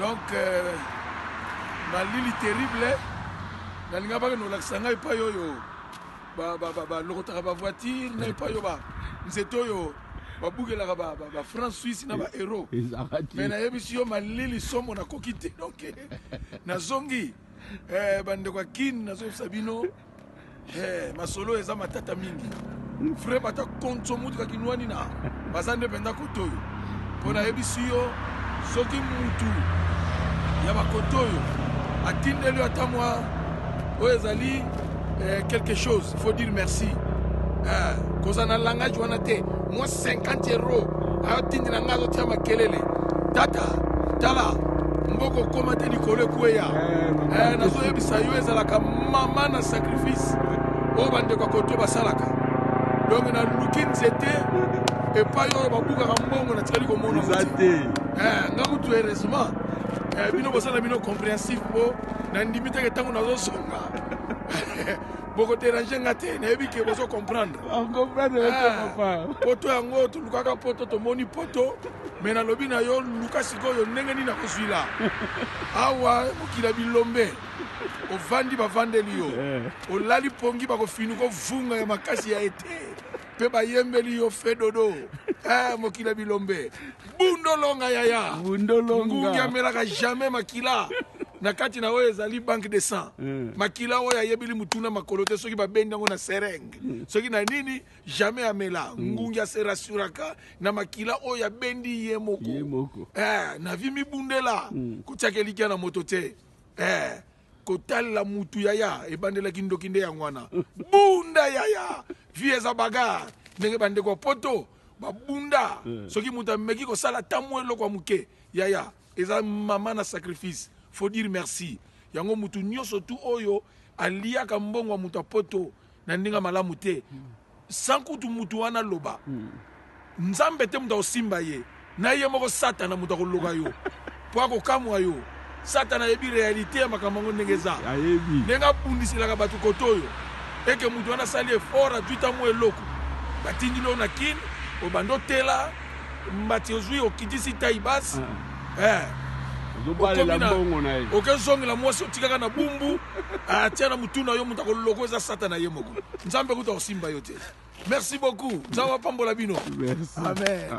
Donc, malili terrible, nalinga ba no laksanga pa yo lokotaka ba voiture na pa yo ba nzeto yo babugela ba France Suisse na ba euro. Mais na yebisi yo malili somo na kokite donc na zongi bande kwa kin na zo sabino masolo eza matata mingi. Frère bata konto mutu ka kinwani na bazande penda kotoyo. Pona yebisi yo soki mutu ya bakotoyo atindeli atamwa oezali quelque chose, il faut dire merci. Cause on a langage wana te moi 50 euros atindina ngazo tiama kelele tata tala mboko komate likole kuya nazo yebisa yo ezalaka mama na sacrifice o bande kwa koto basalaka donc na lukin zete et pas yo babuka mbongo na tikali komona zate ngakutu heureusement bino bosala bino compréhensif po na ndimite ke tango nazo songa boko déranger ngate na yebi ke bozo comprendre papa poto yango to lukaka poto to moni poto mais na lobi na yo luka sikoyo ndenge ni na kozwila awa mokila bilombe ovandi bavandeli yo olali pongi bakofini kovunga ya makasi ya ete pe bayembeli yo fedodo mokila bilombe bundolonga yaya ngungi amelaka jamais makila na kati na oyo ezali banque de sang makila oyo ayebili mutuna makolo te soki babendi yango na serenge soki na nini jamais amela ngungi ase rassuraka na makila oyo abendi ye moko na vi mibundela kotiaka elikia na moto te kotalela mutu yaya ebandelaki ndoki nde yango wana bunda yaya vi eza bagar ndenge bandeko poto babunda soki mutu ameki kosala tamu eloko ya moke yaya eza mama na sacrifice. Faut dire merci. Yango mutu nyonso tu oyo aliaka mbongo mutu apoto na ndinga malamu te. Sankutu mutu wana loba. Nzambe te mutu osimba ye. Na ye moko satana mutu akologa yo. Po akokamwa yo. Satana yebi réalité ya makambo ndenge eza. Ndenga bundisilaka batu kotoyo. Eke mutu wana sali effort atuita mo eloko. Batindilo na kin obando tela mbati ozui okitisi taibas. okezongela mwasi otikaka na bumbu atia na mutuna yo mutu akoloko eza satana ye moko nzambe kuta osimba yo te. Merci beaucoup, nzambe apambola bino. Amen.